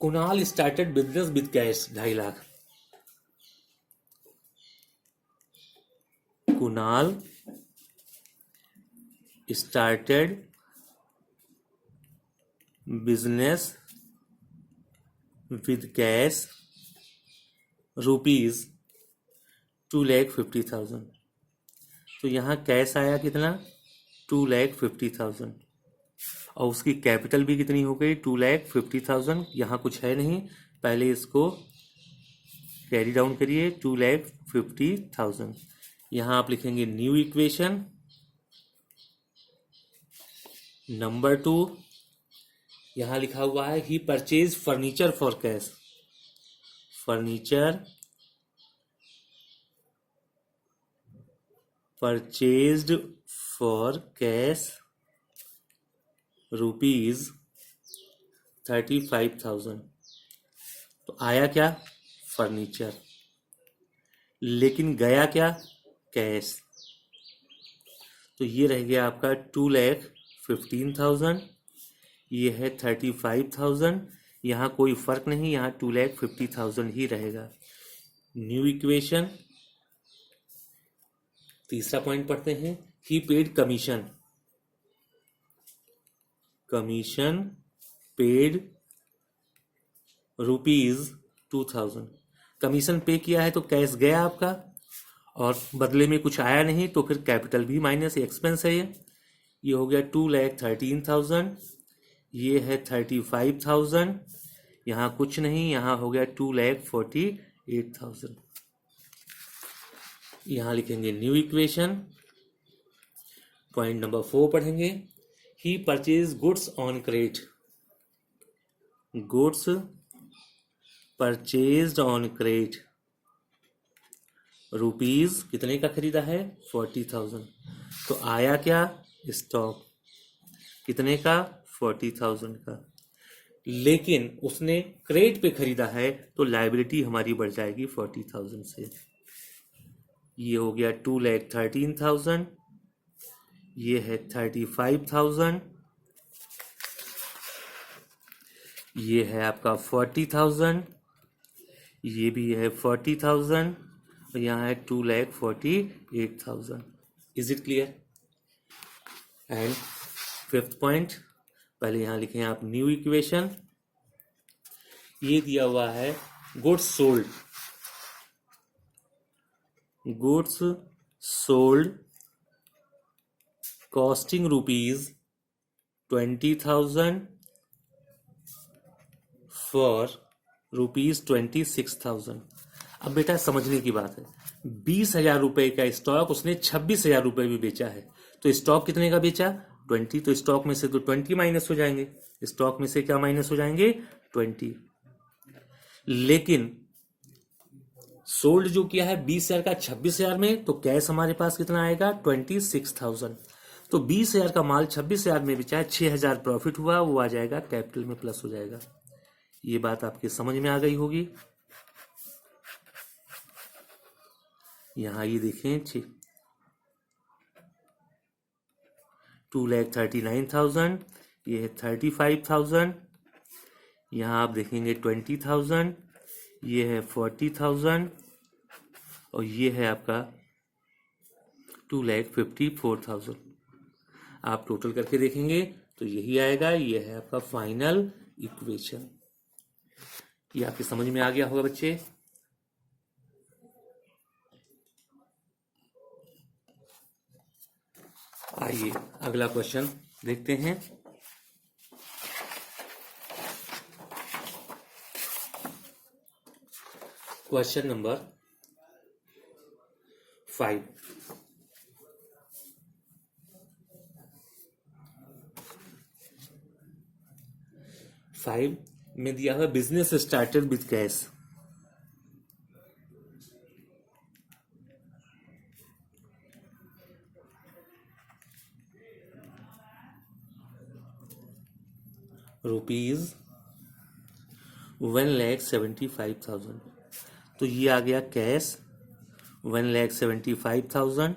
Kunal started business with cash 2.5 lakh. Kunal started business with cash rupees 2,50,000। तो यहाँ कैश आया कितना? 2,50,000 और उसकी कैपिटल भी कितनी हो गई? 2,50,000। यहाँ कुछ है नहीं, पहले इसको कैरी डाउन करिए। 2,50,000। यहाँ आप लिखेंगे न्यू इक्वेशन नंबर 2। यहाँ लिखा हुआ है ही purchase furniture for cash. Furniture purchased for cash rupees 35,000। तो आया क्या? फर्नीचर, लेकिन गया क्या? कैश। तो ये रह गया आपका 2,15,000, ये है 35,000। यहाँ कोई फर्क नहीं, यहाँ 2,50,000 ही रहेगा। New equation. तीसरा पॉइंट पढ़ते हैं। He paid commission. Commission paid rupees 2,000। Commission pay किया है तो कैश गया आपका, और बदले में कुछ आया नहीं, तो फिर कैपिटल भी माइनस एक्सपेंस है। ये हो गया 2,13,000, ये है 35,000, यहाँ कुछ नहीं, यहाँ हो गया 2,48,000। यहाँ लिखेंगे न्यू इक्वेशन। पॉइंट नंबर 4 पढ़ेंगे। He purchase goods on credit. Goods purchased on credit rupees कितने का खरीदा है? 40,000। तो आया क्या? स्टॉक। कितने का? 40,000 का। लेकिन उसने क्रेडिट पे खरीदा है तो लायबिलिटी हमारी बढ़ जाएगी 40,000 से। ये हो गया 2,13,000, ये है 35,000, ये है आपका 40,000, ये भी है 40,000 और यहाँ है 2,48,000। Is it clear? And 5th point, पहले यहाँ लिखें आप न्यू इक्वेशन। ये दिया हुआ है goods sold. Goods sold costing rupees 20,000 for rupees 26,000। अब बेटा समझने की बात है, 20,000 रुपए का स्टॉक उसने 26,000 रुपए में बेचा है, तो स्टॉक कितने का बेचा? 20। तो स्टॉक में से तो 20 माइनस हो जाएंगे। स्टॉक में से क्या माइनस हो जाएंगे? 20। लेकिन सोल्ड जो किया है 20,000 का 26,000 में, तो कैश हमारे पास कितना आएगा? 26,000। तो 20,000 का माल 26,000 में बेचा है, 6,000 प्रॉफिट हुआ, वो आ जाएगा कैपिटल में प्लस हो जाएगा। ये बात आपके समझ में आ गई होगी। यहां ये देखें 2,39,000, ये है 35,000, यहाँ आप देखेंगे 20,000, ये है 40,000 और ये है आपका 2,54,000। आप टोटल करके देखेंगे तो यही आएगा, ये है आपका फाइनल इक्वेशन। ये आपके समझ में आ गया होगा बच्चे। आइए अगला क्वेश्चन देखते हैं। Question number 5। में दिया हुआ business started with cash. Rupees 1,75,000। तो ये आ गया कैश 1,75,000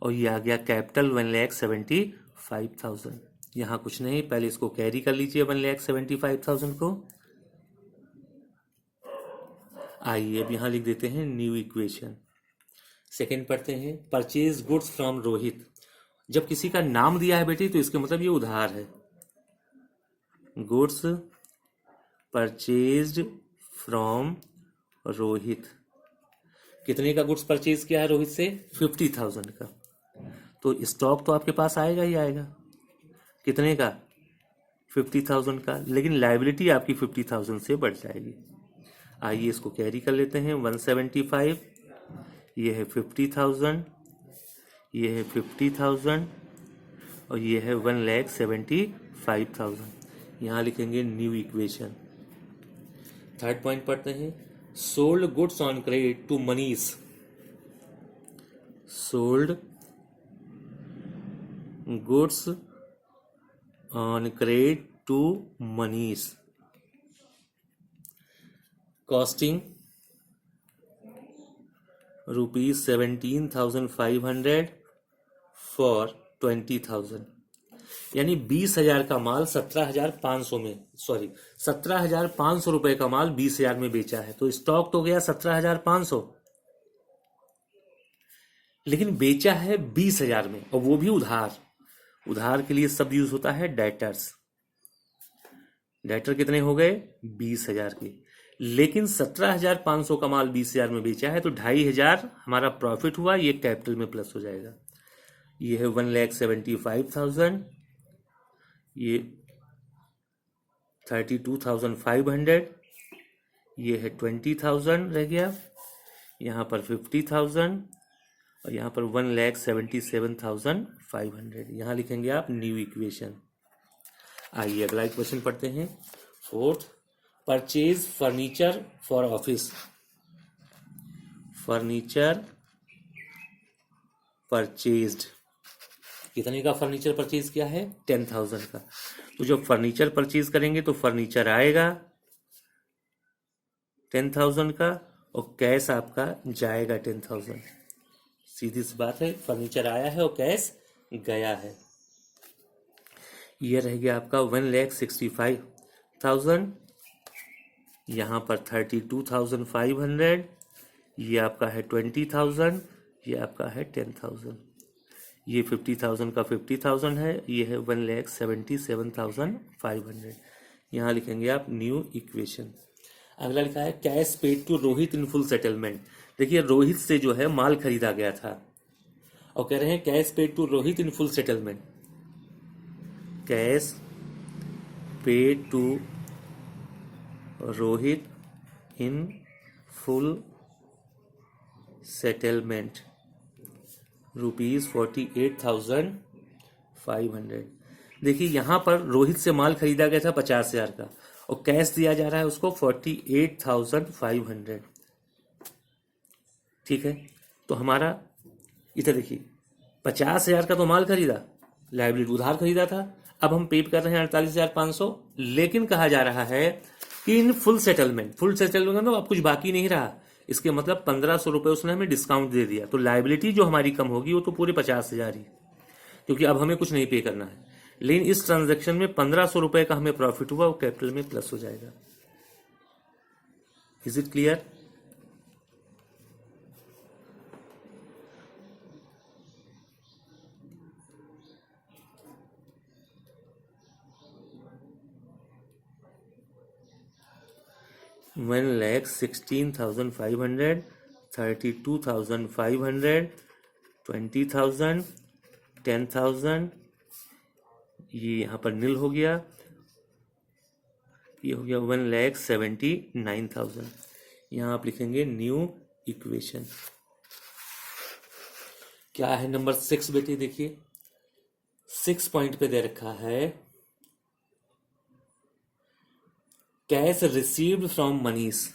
और ये आ गया कैपिटल 1,75,000। यहाँ कुछ नहीं, पहले इसको कैरी कर लीजिए 1,75,000 को। आइए अब यहाँ लिख देते हैं न्यू इक्वेशन। सेकेंड पढ़ते हैं, परचेज गुड्स फ्रॉम रोहित। जब किसी का नाम दिया है बेटी तो इसका मतलब ये उधार है। Goods purchased from Rohit. कितने का गुड्स परचेज किया है रोहित से? 50,000 का। तो स्टॉक तो आपके पास आएगा ही आएगा। कितने का? 50,000 का। लेकिन लायबिलिटी आपकी 50,000 से बढ़ जाएगी। आइए इसको कैरी कर लेते हैं। 175, ये है 50,000, ये है 50,000 और ये है 1,75,000। यहाँ लिखेंगे न्यू इक्वेशन। थर्ड पॉइंट पढ़ते हैं, sold goods on credit to Manish. Sold goods on credit to Manish, costing ₹17,500 for 20,000। यानी 20,000 का माल 17,500 में, 17,500 रुपए का माल 20,000 में बेचा है। तो स्टॉक तो गया 17,500, लेकिन बेचा है 20,000 में, और वो भी उधार। उधार के लिए शब्द यूज होता है डेटर्स। डेटर कितने हो गए? 20,000 के। लेकिन 17,500 का माल 20,000 में बेचा है तो 2,500 हमारा प्रॉफिट हुआ। ये कैपिटल में प्लस हो जाएगा। ये है 1,75,000, ये 32,500, ये है 20,000 रह गया, यहाँ पर 50,000 और यहाँ पर 1,77,500। यहाँ लिखेंगे आप न्यू इक्वेशन। आइए अगला क्वेश्चन पढ़ते हैं। Fourth, purchase furniture for office. Furniture purchased. कितने का फर्नीचर परचेज किया है? 10,000 का। तो जब फर्नीचर परचेज करेंगे तो फर्नीचर आएगा 10,000 का और कैश आपका जाएगा 10,000। सीधी सी बात है, फर्नीचर आया है और कैश गया है। ये रह गया आपका 1,65,000, यहाँ पर 32,500, ये आपका है 20,000, ये आपका है 10,000। ये 50,000 का 50,000 है, ये है 1,77,500। यहाँ लिखेंगे आप न्यू इक्वेशन। अगला लिखा है cash paid to Rohit in full settlement. देखिए रोहित से जो है माल खरीदा गया था और कह रहे हैं cash paid to Rohit in full settlement. Cash paid to Rohit in full settlement ₹48,500। देखिए यहां पर रोहित से माल खरीदा गया था 50,000 का और कैश दिया जा रहा है उसको 48,500। ठीक है, तो हमारा इधर देखिए 50,000 का तो माल खरीदा, लायबिलिटी उधार खरीदा था। अब हम पे कर रहे हैं 48,500, लेकिन कहा जा रहा है कि इन फुल सेटलमेंट। फुल सेटलमेंट में अब कुछ बाकी नहीं रहा। इसके मतलब 1,500 रुपए उसने हमें डिस्काउंट दे दिया। तो लायबिलिटी जो हमारी कम होगी वो तो पूरे 50,000 ही, क्योंकि अब हमें कुछ नहीं पे करना है। लेकिन इस ट्रांजैक्शन में 1500 रुपए का हमें प्रॉफिट हुआ, वो कैपिटल में प्लस हो जाएगा। Is it clear? $1,16,500, 32,500, 20,000, 10,000, ये यहाँ पर नील हो गया, ये हो गया 1,79,000। यहाँ आप लिखेंगे न्यू इक्वेशन। क्या है नंबर 6 बेटे? देखिए 6 पॉइंट पे दे रखा है cash received from Manish.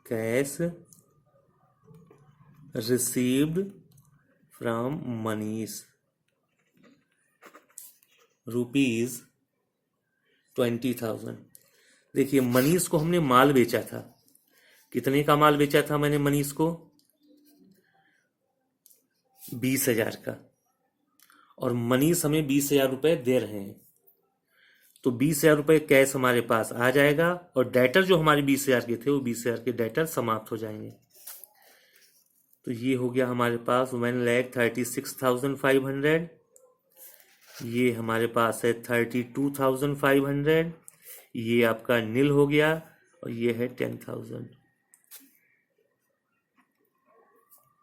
Cash received from Manish ₹20,000। देखिए मनीष को हमने माल बेचा था। कितने का माल बेचा था मैंने मनीष को? 20,000 का। और मनीष हमें 20,000 रुपए दे रहे हैं, तो 20,000 रुपए कैश हमारे पास आ जाएगा, और डेटर जो हमारे 20,000 के थे वो 20,000 के डेटर समाप्त हो जाएंगे। तो ये हो गया हमारे पास 1,36,500। ये हमारे पास है 32,500। ये आपका नील हो गया, और ये है 10,000।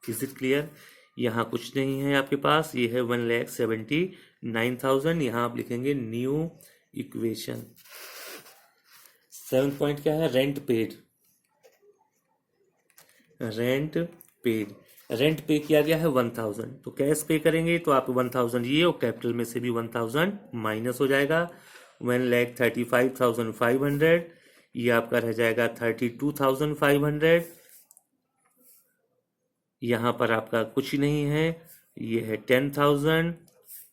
Is it clear? यहाँ कुछ नहीं है आपके पास, ये है 1,79,000। यहाँ आप लिखेंगे न्यू इक्वेशन। 7 पॉइंट क्या है? Rent paid. Rent paid, rent पे किया गया है 1,000, तो कैश पे करेंगे तो आप 1,000 ये, और कैपिटल में से भी 1,000 माइनस हो जाएगा। 1,35,500, ये आपका रह जाएगा 32,500। यहाँ पर आपका कुछ नहीं है, ये है 10,000।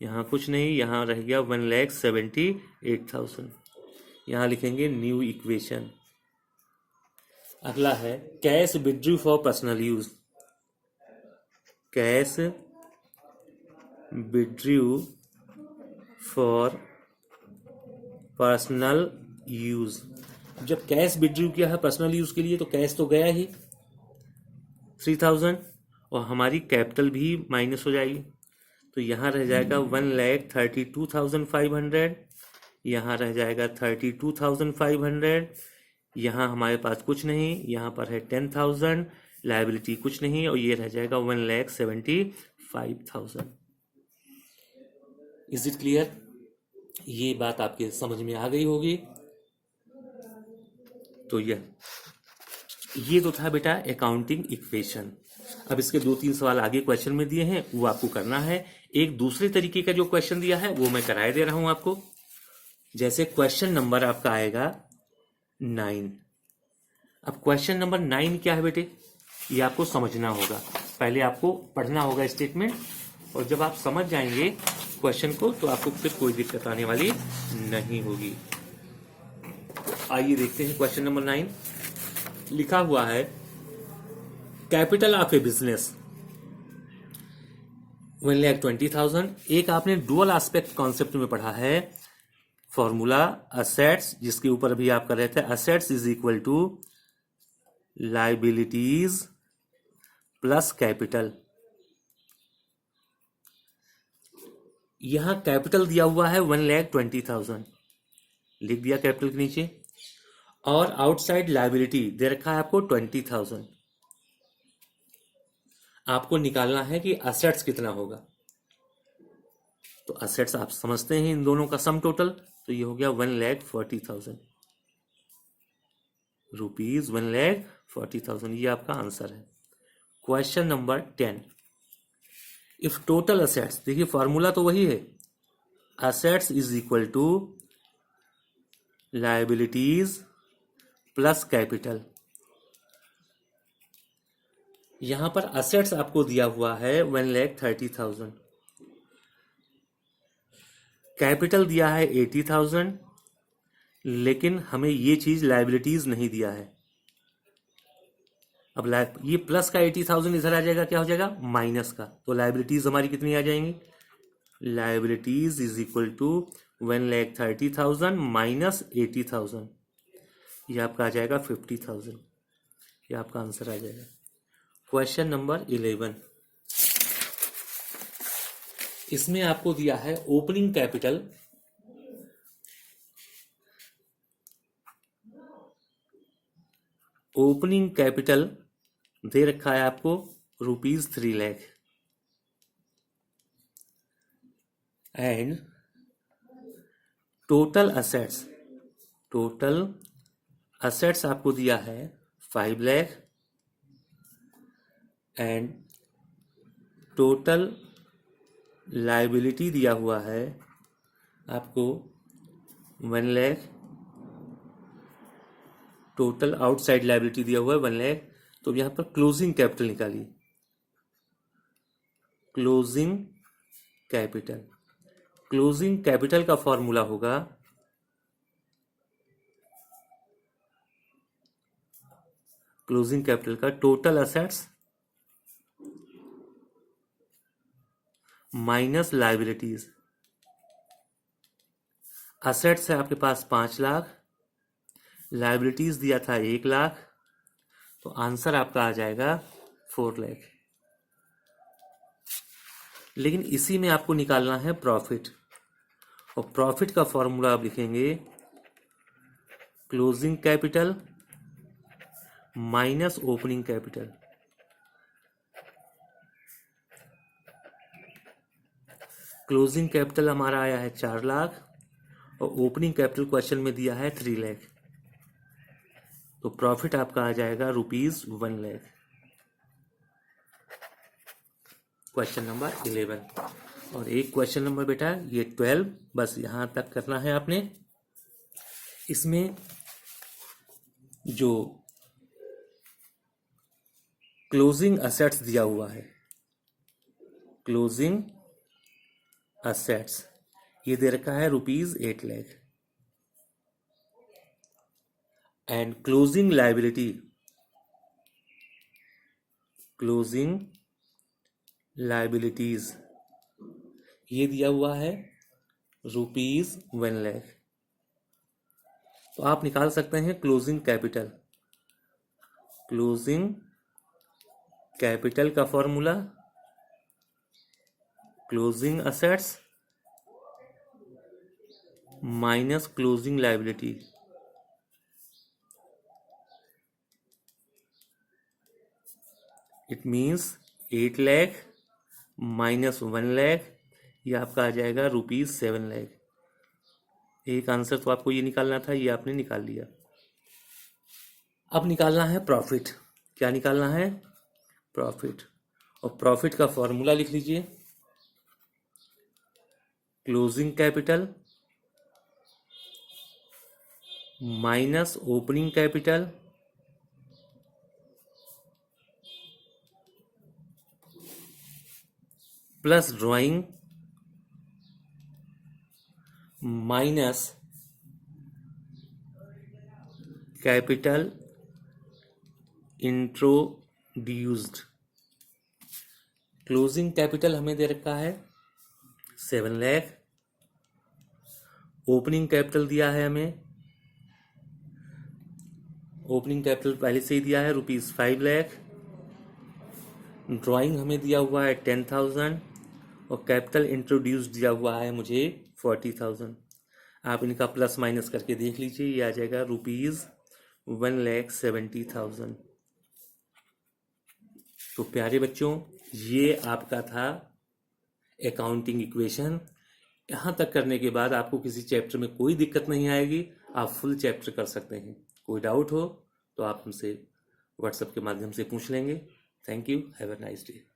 यहाँ कुछ नहीं, यहाँ रह गया 1,78,000। यहाँ लिखेंगे न्यू इक्वेशन। अगला है cash withdrew for personal use. Cash withdrew for personal use. जब कैश विड्रू किया है पर्सनल यूज के लिए, तो कैश तो गया ही 3,000, और हमारी कैपिटल भी माइनस हो जाएगी। तो यहाँ रह जाएगा 1,32,500। यहाँ रह जाएगा 32,500। यहाँ हमारे पास कुछ नहीं, यहाँ पर है 10,000, लायबिलिटी कुछ नहीं, और ये रह जाएगा 1,75,000। Is it clear? ये बात आपके समझ में आ गई होगी। तो ये तो था बेटा अकाउंटिंग इक्वेशन। अब इसके 2-3 सवाल आगे क्वेश्चन में दिए हैं, वो आपको करना है। एक दूसरे तरीके का जो क्वेश्चन दिया है वो मैं कराए दे रहा हूं आपको। जैसे क्वेश्चन नंबर आपका आएगा 9। अब क्वेश्चन नंबर 9 क्या है बेटे, ये आपको समझना होगा। पहले आपको पढ़ना होगा स्टेटमेंट, और जब आप समझ जाएंगे क्वेश्चन को तो आपको फिर कोई दिक्कत आने वाली नहीं होगी। आइए देखते हैं क्वेश्चन नंबर 9। लिखा हुआ है कैपिटल ऑफ ए बिजनेस 1,20,000। एक आपने डुअल एस्पेक्ट कॉन्सेप्ट में पढ़ा है फॉर्मूला असेट्स, जिसके ऊपर अभी आप कर रहे थे। Assets is equal to liabilities plus capital. यहां कैपिटल दिया हुआ है 1,20,000, लिख दिया कैपिटल के नीचे, और आउटसाइड लाइबिलिटी दे रखा है आपको 20,000। आपको निकालना है कि असेट्स कितना होगा। तो असेट्स आप समझते हैं इन दोनों का सम टोटल, तो ये हो गया 1,40,000 रुपीज। 1,40,000 ये आपका आंसर है। Question number 10। If total assets, देखिए फॉर्मूला तो वही है, assets is equal to liabilities plus capital. यहां पर असेट्स आपको दिया हुआ है 1,30,000, कैपिटल दिया है 80,000, लेकिन हमें ये चीज लायबिलिटीज नहीं दिया है। अब ये प्लस का 80,000 इधर आ जाएगा, क्या हो जाएगा? माइनस का। तो लायबिलिटीज हमारी कितनी आ जाएंगी? Liabilities is equal to 1,30,000 minus 80,000, ये आपका आ जाएगा 50,000, ये आपका आंसर आ जाएगा। क्वेश्चन नंबर 11, इसमें आपको दिया है ओपनिंग कैपिटल दे रखा है आपको ₹3 लाख एंड टोटल असेट्स आपको दिया है 5 लाख एंड टोटल लाइबिलिटी दिया हुआ है आपको 1 लाख, टोटल आउटसाइड लाइबिलिटी दिया हुआ है 1 लाख। तो यहां पर क्लोजिंग कैपिटल निकालिए। क्लोजिंग कैपिटल का फॉर्मूला होगा क्लोजिंग कैपिटल का total assets minus liabilities. Assets है आपके पास 5 लाख, लाइबिलिटीज दिया था 1 लाख, तो आंसर आपका आ जाएगा 4 लाख। लेकिन इसी में आपको निकालना है प्रॉफिट, और प्रॉफिट का फॉर्मूला आप लिखेंगे closing capital minus opening capital. Closing capital हमारा आया है 4 लाख और ओपनिंग कैपिटल क्वेश्चन में दिया है 3 लाख, तो प्रॉफिट आपका आ जाएगा ₹1 लाख। क्वेश्चन नंबर 11 और एक क्वेश्चन नंबर बेटा ये 12, बस यहां तक करना है आपने। इसमें जो क्लोजिंग असेट्स दिया हुआ है, क्लोजिंग असेट्स ये दे रखा है ₹8 लाख एंड क्लोजिंग लाइबिलिटीज ये दिया हुआ है ₹1 लाख। तो आप निकाल सकते हैं क्लोजिंग कैपिटल का formula closing assets minus closing liability. It means 8 lakh minus 1 lakh, ये आपका आ जाएगा ₹7 लाख। एक आंसर तो आपको ये निकालना था, ये आपने निकाल लिया। अब निकालना है प्रॉफिट। क्या निकालना है? प्रॉफिट। और प्रॉफिट का फॉर्मूला लिख लीजिए closing capital minus opening capital plus drawing minus capital introduced. Closing capital हमें दे रखा है 7 लाख, ओपनिंग कैपिटल दिया है हमें, ओपनिंग कैपिटल पहले से ही दिया है ₹5 लाख, ड्राइंग हमें दिया हुआ है 10,000 और कैपिटल इंट्रोड्यूस दिया हुआ है मुझे 40,000। आप इनका प्लस माइनस करके देख लीजिए, ये आ जाएगा ₹1,70,000। तो प्यारे बच्चों, ये आपका था अकाउंटिंग इक्वेशन। यहाँ तक करने के बाद आपको किसी चैप्टर में कोई दिक्कत नहीं आएगी, आप फुल चैप्टर कर सकते हैं। कोई डाउट हो तो आप हमसे व्हाट्सएप के माध्यम से पूछ लेंगे। Thank you, have a nice day.